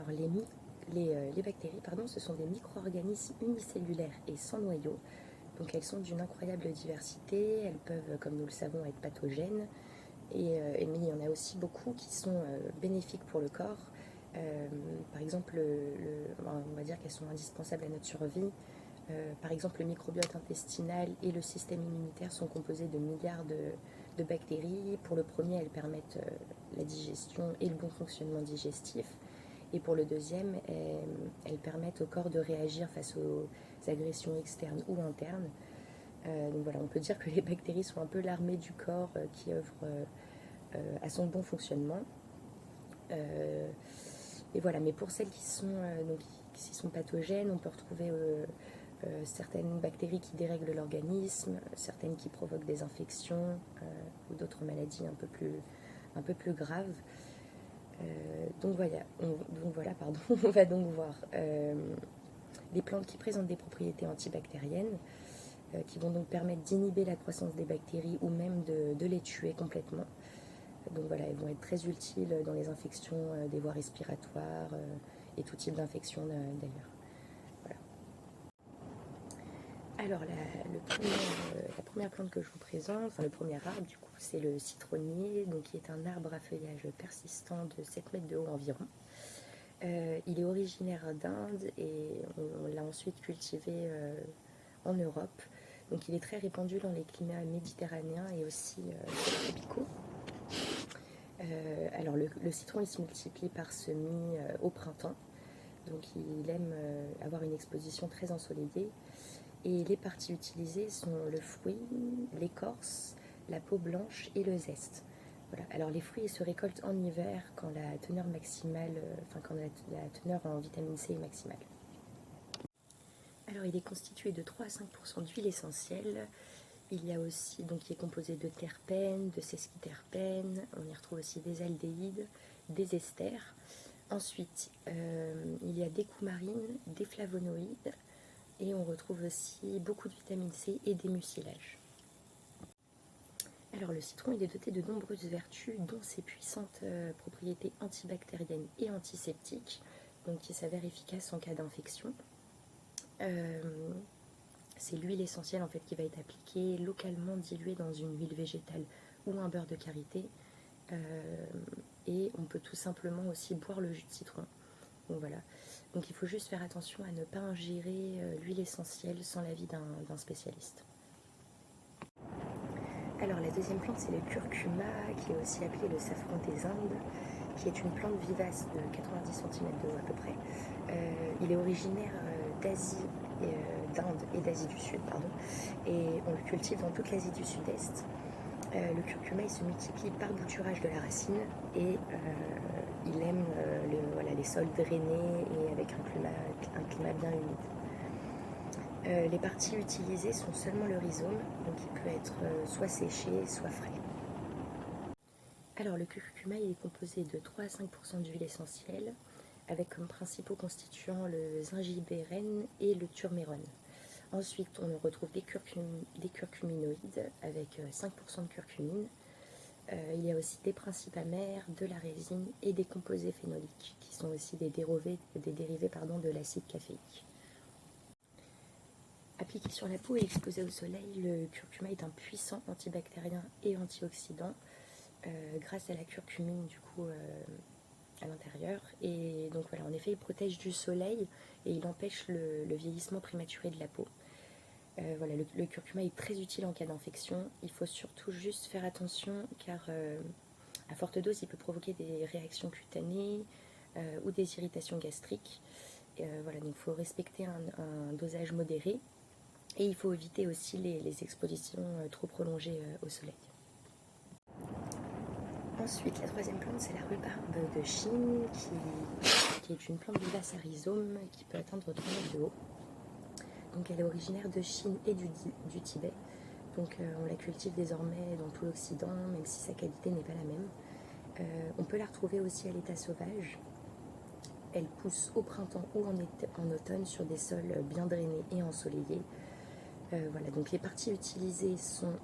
Alors les bactéries, pardon, ce sont des micro-organismes unicellulaires et sans noyau. Donc elles sont d'une incroyable diversité, elles peuvent, comme nous le savons, être pathogènes, mais il y en a aussi beaucoup qui sont bénéfiques pour le corps. Par exemple, on va dire qu'elles sont indispensables à notre survie. Par exemple, le microbiote intestinal et le système immunitaire sont composés de milliards de bactéries. Pour le premier, elles permettent la digestion et le bon fonctionnement digestif. Et pour le deuxième, elles permettent au corps de réagir face aux agressions externes ou internes. Donc voilà, on peut dire que les bactéries sont un peu l'armée du corps qui œuvre à son bon fonctionnement. Et voilà, mais pour celles qui sont pathogènes, on peut retrouver certaines bactéries qui dérèglent l'organisme, certaines qui provoquent des infections ou d'autres maladies un peu plus graves. Pardon, on va donc voir les plantes qui présentent des propriétés antibactériennes qui vont donc permettre d'inhiber la croissance des bactéries ou même de les tuer complètement. Donc voilà, elles vont être très utiles dans les infections des voies respiratoires et tout type d'infection d'ailleurs. Voilà. Alors la première plante que je vous présente, enfin le premier arbre du coup, c'est le citronnier, donc qui est un arbre à feuillage persistant de 7 mètres de haut environ. Il est originaire d'Inde et on l'a ensuite cultivé en Europe. Donc il est très répandu dans les climats méditerranéens et aussi tropicaux. Alors le citron il se multiplie par semis au printemps, donc il aime avoir une exposition très ensoleillée. Et les parties utilisées sont le fruit, l'écorce, la peau blanche et le zeste. Voilà. Alors les fruits se récoltent en hiver quand la teneur maximale, quand la teneur en vitamine C est maximale. Alors il est constitué de 3 à 5% d'huile essentielle. Il y a aussi, donc qui est composé de terpènes, de sesquiterpènes, on y retrouve aussi des aldéhydes, des esters. Ensuite, il y a des coumarines, des flavonoïdes, et on retrouve aussi beaucoup de vitamine C et des mucilages. Alors le citron il est doté de nombreuses vertus, dont ses puissantes propriétés antibactériennes et antiseptiques, donc qui s'avèrent efficaces en cas d'infection. C'est l'huile essentielle en fait qui va être appliquée localement diluée dans une huile végétale ou un beurre de karité. Et on peut tout simplement aussi boire le jus de citron. Donc voilà. Donc il faut juste faire attention à ne pas ingérer l'huile essentielle sans l'avis d'un spécialiste. Alors la deuxième plante c'est le curcuma, qui est aussi appelé le safran des Indes, qui est une plante vivace de 90 cm de haut à peu près. Il est originaire d'Inde et d'Asie du Sud, pardon, et on le cultive dans toute l'Asie du Sud-Est. Le curcuma il se multiplie par bouturage de la racine et il aime les sols drainés et avec un climat bien humide. Les parties utilisées sont seulement le rhizome, donc il peut être soit séché, soit frais. Alors le curcuma il est composé de 3 à 5% d'huile essentielle, avec comme principaux constituants le zingibérène et le turmérone. Ensuite, on retrouve des curcuminoïdes avec 5% de curcumine. Il y a aussi des principes amers, de la résine et des composés phénoliques, qui sont aussi des dérivés de l'acide caféique. Appliqué sur la peau et exposé au soleil, le curcuma est un puissant antibactérien et antioxydant grâce à la curcumine du coup à l'intérieur. Et donc voilà, en effet, il protège du soleil et il empêche le vieillissement prématuré de la peau. Voilà, le curcuma est très utile en cas d'infection. Il faut surtout juste faire attention car à forte dose, il peut provoquer des réactions cutanées ou des irritations gastriques. Voilà, donc il faut respecter un dosage modéré. Et il faut éviter aussi les expositions trop prolongées au soleil. Ensuite, la troisième plante, c'est la rhubarbe de Chine, qui est une plante vivace à rhizome qui peut atteindre 3 mètres de haut. Donc elle est originaire de Chine et du Tibet. Donc on la cultive désormais dans tout l'Occident, même si sa qualité n'est pas la même. On peut la retrouver aussi à l'état sauvage. Elle pousse au printemps ou en automne sur des sols bien drainés et ensoleillés. Voilà, donc les parties utilisées sont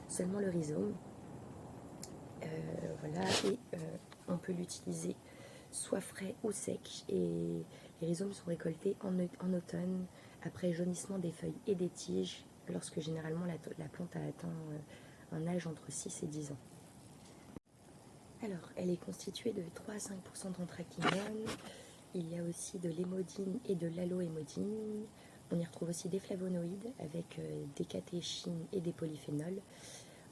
seulement le rhizome. Voilà, et on peut l'utiliser soit frais ou secs, et les rhizomes sont récoltés en automne, après jaunissement des feuilles et des tiges, lorsque généralement la plante a atteint un âge entre 6 et 10 ans. Alors, elle est constituée de 3 à 5% d'anthracynone. Il y a aussi de l'hémodine et de l'allohémodine. On y retrouve aussi des flavonoïdes avec des catéchines et des polyphénols.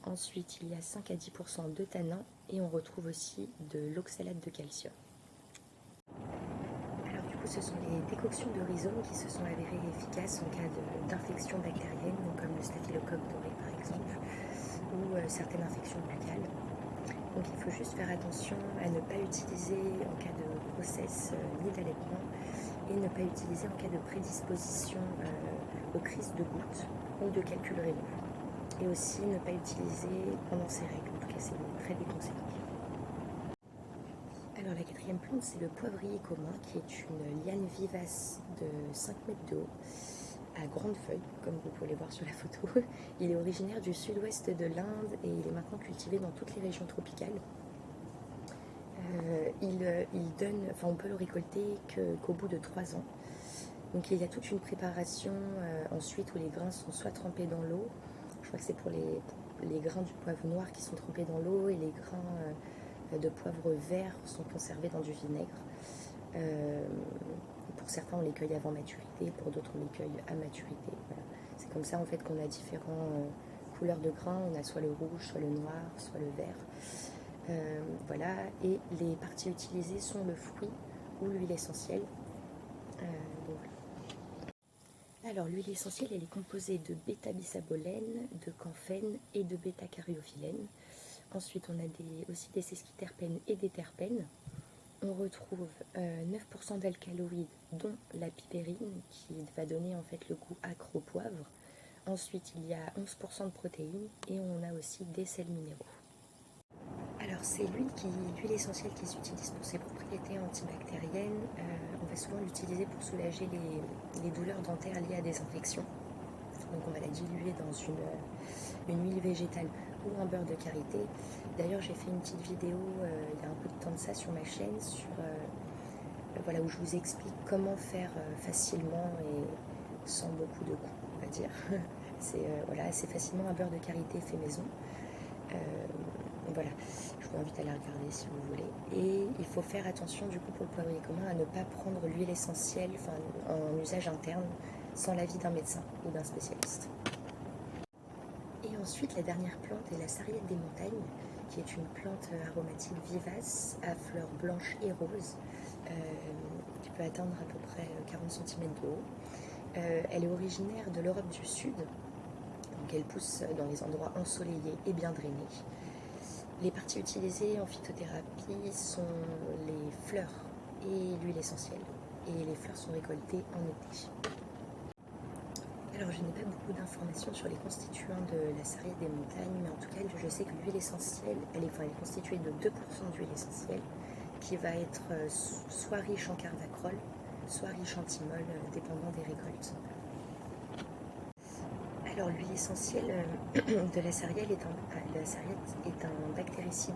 Ensuite, il y a 5 à 10% de tanins et on retrouve aussi de l'oxalate de calcium. Alors du coup, ce sont les décoctions de rhizome qui se sont avérées efficaces en cas d'infection bactérienne, comme le staphylocoque doré par exemple, ou certaines infections buccales. Donc il faut juste faire attention à ne pas utiliser en cas de grossesse ni d'allaitement, et ne pas utiliser en cas de prédisposition aux crises de gouttes ou de calculs rénaux. Et aussi ne pas utiliser pendant ses règles, en tout cas c'est très déconseillé. Alors la quatrième plante, c'est le poivrier commun, qui est une liane vivace de 5 mètres de haut, à grandes feuilles, comme vous pouvez les voir sur la photo. Il est originaire du sud-ouest de l'Inde et il est maintenant cultivé dans toutes les régions tropicales. On peut le récolter qu'au bout de 3 ans. Donc il y a toute une préparation ensuite où les grains sont soit trempés dans l'eau, je crois que c'est pour les grains du poivre noir qui sont trempés dans l'eau, et les grains de poivre vert sont conservés dans du vinaigre. Pour certains on les cueille avant maturité, pour d'autres on les cueille à maturité. Voilà. C'est comme ça en fait qu'on a différentes couleurs de grains, on a soit le rouge, soit le noir, soit le vert. Voilà, et les parties utilisées sont le fruit ou l'huile essentielle. Alors l'huile essentielle, elle est composée de bêta-bisabolène, de camphène et de bêta-caryophyllène. Ensuite on a aussi des sesquiterpènes et des terpènes. On retrouve 9% d'alcaloïdes, dont la pipérine, qui va donner en fait le goût acre au poivre. Ensuite il y a 11% de protéines et on a aussi des sels minéraux. Alors c'est l'huile essentielle qui s'utilise pour ses propriétés antibactériennes. On va souvent l'utiliser pour soulager les douleurs dentaires liées à des infections. Donc on va la diluer dans une huile végétale ou un beurre de karité. D'ailleurs j'ai fait une petite vidéo il y a un peu de temps de ça sur ma chaîne où je vous explique comment faire facilement et sans beaucoup de coûts, on va dire. C'est assez facilement un beurre de karité fait maison. Voilà, je vous invite à la regarder si vous voulez. Et il faut faire attention du coup pour le poivrier commun à ne pas prendre l'huile essentielle en usage interne sans l'avis d'un médecin ou d'un spécialiste. Et ensuite la dernière plante est la sarriette des montagnes, qui est une plante aromatique vivace à fleurs blanches et roses, qui peut atteindre à peu près 40 cm de haut. Elle est originaire de l'Europe du Sud, donc elle pousse dans les endroits ensoleillés et bien drainés. Les parties utilisées en phytothérapie sont les fleurs et l'huile essentielle. Et les fleurs sont récoltées en été. Alors je n'ai pas beaucoup d'informations sur les constituants de la sarriette des montagnes, mais en tout cas je sais que l'huile essentielle, elle est constituée de 2% d'huile essentielle, qui va être soit riche en cardacrol, soit riche en thymol, dépendant des récoltes. Alors l'huile essentielle de la sarriette est un bactéricide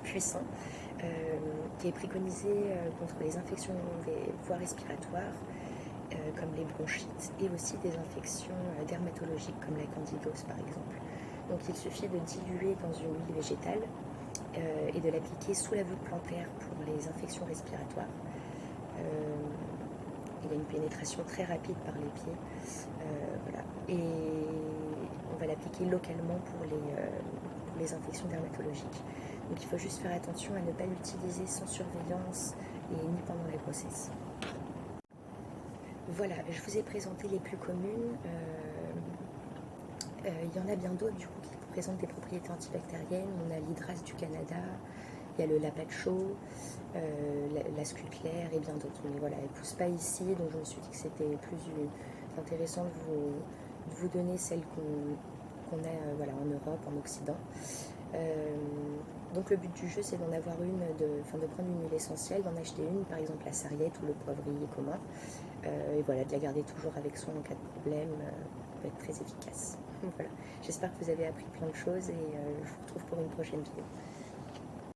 puissant, qui est préconisé contre les infections des voies respiratoires, comme les bronchites, et aussi des infections dermatologiques comme la candidose par exemple. Donc il suffit de diluer dans une huile végétale et de l'appliquer sous la voûte plantaire pour les infections respiratoires. Il y a une pénétration très rapide par les pieds. Et on va l'appliquer localement pour les infections dermatologiques. Donc il faut juste faire attention à ne pas l'utiliser sans surveillance et ni pendant la grossesse. Voilà, je vous ai présenté les plus communes. Il y en a bien d'autres du coup qui présentent des propriétés antibactériennes. On a l'hydrase du Canada, il y a le lapacho, la sculclaire et bien d'autres. Mais voilà, elles ne poussent pas ici, donc je me suis dit que c'était plus intéressant de vous donner celles qu'on a en Europe, en Occident. Donc le but du jeu, c'est d'en avoir de prendre une huile essentielle, d'en acheter une, par exemple la sarriette ou le poivrier commun, et voilà, de la garder toujours avec soi en cas de problème, peut être très efficace. Voilà. J'espère que vous avez appris plein de choses et je vous retrouve pour une prochaine vidéo.